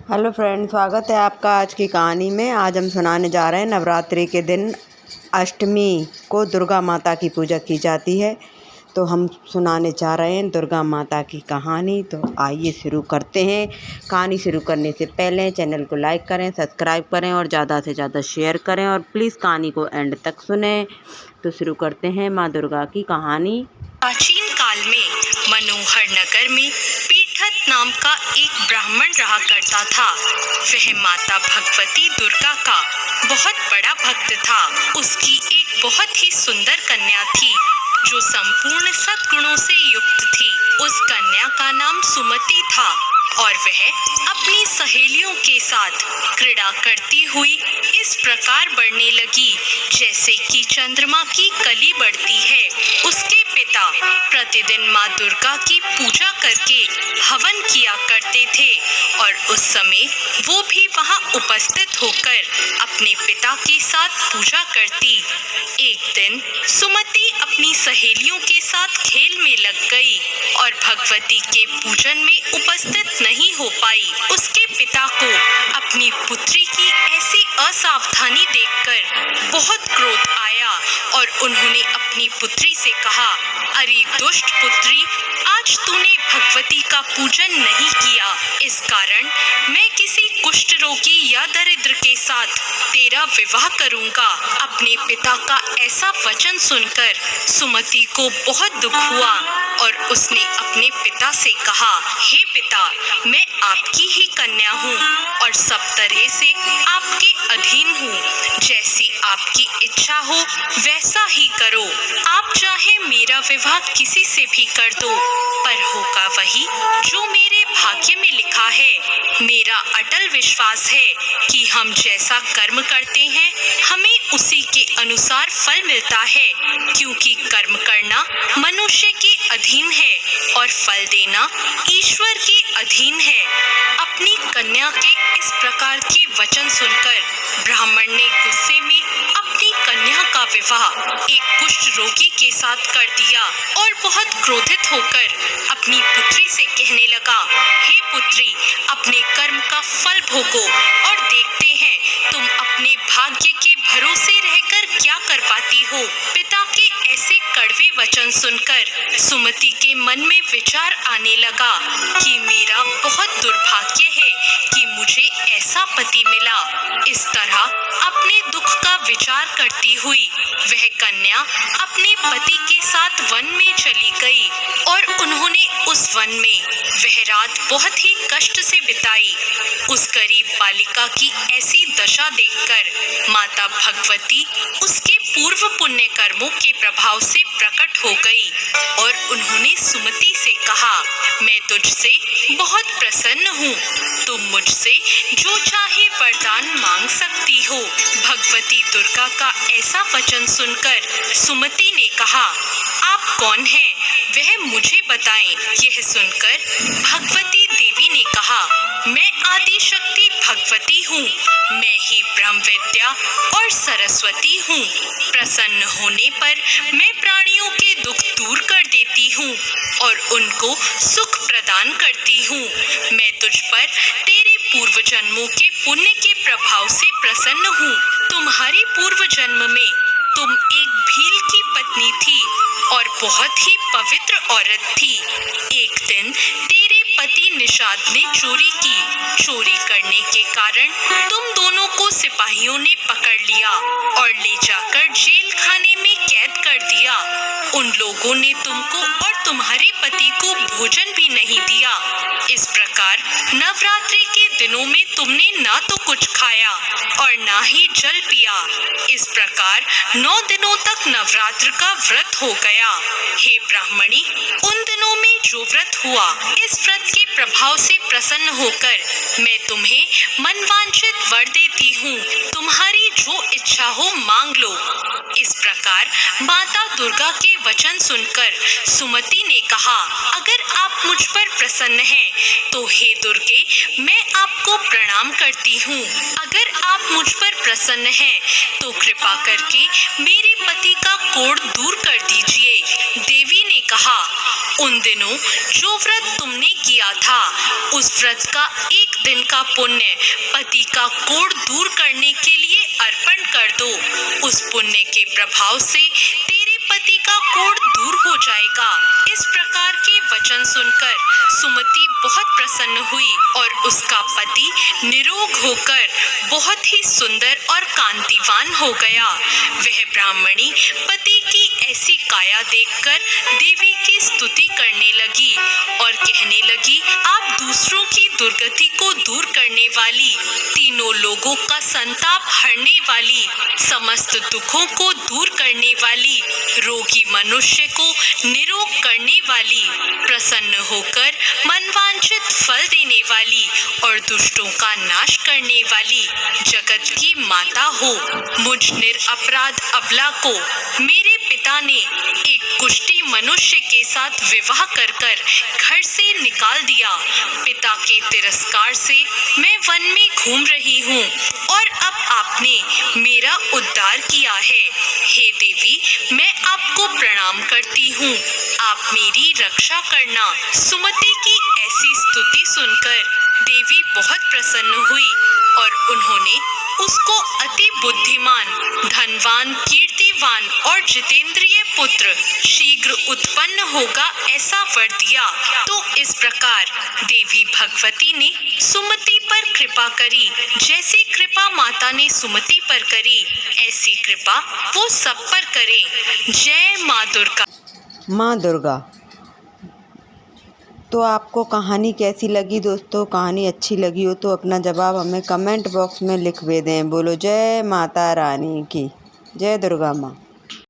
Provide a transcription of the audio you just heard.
Hello friend, स्वागत है आपका आज की कहानी में। आज हम सुनाने जा रहे हैं नवरात्रि के दिन अष्टमी को दुर्गा माता की पूजा की जाती है। तो हम सुनाने जा रहे हैं दुर्गा माता की कहानी। तो आइए शुरू करते हैं। कहानी शुरू करने से पहले चैनल को लाइक करें, सब्सक्राइब करें और ज़्यादा से ज़्यादा शेयर करें और प्लीज़ कहानी को एंड तक सुनें। तो शुरू करते हैं माँ दुर्गा की कहानी। प्राचीन काल में मनोहर नगर में पीठत नाम का एक ब्राह्मण रहा करता था। वह माता भगवती दुर्गा का बहुत बड़ा भक्त था। उसकी एक बहुत ही सुंदर कन्या थी जो संपूर्ण सद्गुणों से युक्त थी। उस कन्या का नाम सुमति था और वह अपनी सहेलियों के साथ क्रीड़ा करती हुई इस प्रकार बढ़ने लगी जैसे कि चंद्रमा की कली बढ़ती है। उसके पिता प्रतिदिन माँ दुर्गा की पूजा करके हवन किया करते थे और उस समय वो भी वहाँ उपस्थित होकर अपने पिता के साथ पूजा करती। एक दिन सुमति अपनी सहेलियों के साथ खेल में लग गई और भगवती के पूजन में उपस्थित नहीं हो पाई। उसके पिता को अपनी पुत्री की ऐसी असावधानी देखकर बहुत क्रोध आया और उन्होंने अपनी पुत्री से कहा, अरे दुष्ट पुत्री, आज तूने भगवती का पूजन नहीं किया। इस कारण मैं किसी कुष्ठ रोगी या दरिद्र के साथ तेरा विवाह करूंगा। अपने पिता का ऐसा वचन सुनकर सुमति को बहुत दुख हुआ और उसने अपने पिता से कहा, हे पिता, मैं आपकी ही कन्या हूँ और सब तरह से आपके अधीन हूँ। जैसी आपकी इच्छा हो वैसा ही करो। आप चाहे मेरा विवाह किसी से भी कर दो, पर होगा वही जो मेरे भाग्य में लिखा है। मेरा अटल विश्वास है कि हम जैसा कर्म करते हैं हमें उसी के अनुसार फल मिलता है, क्योंकि कर्म करना मनुष्य के अधीन है और फल देना ईश्वर के अधीन है। अपनी कन्या के इस प्रकार के वचन सुनकर ब्राह्मण ने गुस्से में अपनी कन्या का विवाह एक कुष्ठ रोगी के साथ कर दिया और बहुत क्रोधित होकर अपनी पुत्री से कहने लगा, हे पुत्री, अपने कर्म का फल भोगो और देखते हैं तुम अपने भाग्य के भरोसे रहकर क्या कर पाती हो। पिता के ऐसे कड़वे वचन सुनकर सुमति के मन में विचार आने लगा कि मेरा बहुत दुर्भाग्य है कि मुझे ऐसा पति मिला। इस तरह अपने दुख का विचार करती हुई वह कन्या अपने पति के साथ वन में चली गई और उन्होंने उस वन में वह रात बहुत ही कष्ट से बिताई। उस गरीब बालिका की ऐसी दशा देखकर माता भगवती उसके पूर्व पुण्य कर्मों के प्रभाव से प्रकट हो गई और उन्होंने सुमति से कहा, मैं तुझसे बहुत प्रसन्न हूँ, तुम मुझसे जो चाहे वरदान मांग सकती हो। भगवती दुर्गा का ऐसा वचन सुनकर सुमति ने कहा, आप कौन हैं? वह मुझे बताएं। यह सुनकर भगवती देवी ने कहा, मैं आदि शक्ति भगवती हूँ, मैं ही ब्रह्म विद्या और सरस्वती हूँ। प्रसन्न होने पर मैं प्राणियों के दुख दूर कर देती हूँ और उनको सुख प्रदान करती हूँ। मैं तुझ पर तेरे पूर्व जन्मों के पुण्य के प्रभाव से प्रसन्न हूँ। तुम्हारे पूर्व जन्म में तुम एक भील की पत्नी थी और बहुत ही पवित्र औरत थी। एक दिन तेरे पति निषाद ने चोरी की। चोरी करने के कारण तुम दोनों को सिपाहियों ने पकड़ लिया और ले जाकर जेल खाने में कैद कर दिया। उन लोगों ने तुमको और तुम्हारे पति को भोजन भी नहीं दिया। इस प्रकार नवरात्रि के दिनों में तुमने ना तो कुछ खाया और ना ही जल पिया। इस प्रकार 9 दिनों तक नवरात्र का व्रत हो गया। हे ब्राह्मणी, उन दिनों में जो व्रत हुआ, इस व्रत के प्रभाव से प्रसन्न होकर मैं तुम्हें मनवांछित वर देती हूँ। तुम्हारी जो इच्छा हो मांग लो। इस प्रकार माता दुर्गा के वचन सुनकर सुमति ने कहा, अगर आप मुझ पर प्रसन्न हैं तो हे दुर्गे, मैं आपको प्रणाम करती हूँ। अगर आप मुझ पर प्रसन्न हैं तो कृपा करके मेरे पति का कोढ़ दूर कर दीजिए। देवी ने कहा, उन दिनों जो व्रत तुमने किया था उस व्रत का एक दिन का पुण्य पति का कोढ़ दूर करने के लिए अर्पण कर दो। उस पुण्य के प्रभाव से तेरे पति का कोढ़ दूर हो जाएगा। इस प्रकार के वचन सुनकर सुमति बहुत प्रसन्न हुई और उसका पति निरोग होकर बहुत ही सुंदर और कांतिवान हो गया। वह ब्राह्मणी पति की ऐसी काया देखकर देवी की स्तुति करने लगी और कहने लगी, आप दूसरों की दुर्गति को दूर करने वाली, तीनों लोगों का संताप हरने वाली, समस्त दुखों को दूर करने वाली, रोगी मनुष्य को निरोग करने वाली, प्रसन्न होकर मनवांछित फल देने वाली और दुष्टों का नाश करने वाली जगत की माता हो। मुझ निरपराध अबला को मेरे पिता ने एक कुष्ठी मनुष्य के साथ विवाह कर घर से निकाल दिया। पिता के तिरस्कार से मैं वन में घूम रही हूँ और अब आपने मेरा उद्धार किया है। हे देवी, मैं आपको प्रणाम करती हूँ, आप मेरी रक्षा करना। सुमति की ऐसी स्तुति सुनकर देवी बहुत प्रसन्न हुई और उन्होंने उसको अति बुद्धिमान, धनवान, कीर्तिवान और जितेंद्रिय पुत्र शीघ्र उत्पन्न होगा ऐसा वर दिया। तो इस प्रकार देवी भगवती ने सुमति पर कृपा करी। जैसी कृपा माता ने सुमति पर करी, ऐसी कृपा वो सब पर करे। जय माँ दुर्गा। माँ दुर्गा। तो आपको कहानी कैसी लगी दोस्तों? कहानी अच्छी लगी हो तो अपना जवाब हमें कमेंट बॉक्स में लिख दें। बोलो जय माता रानी की, जय दुर्गा माँ।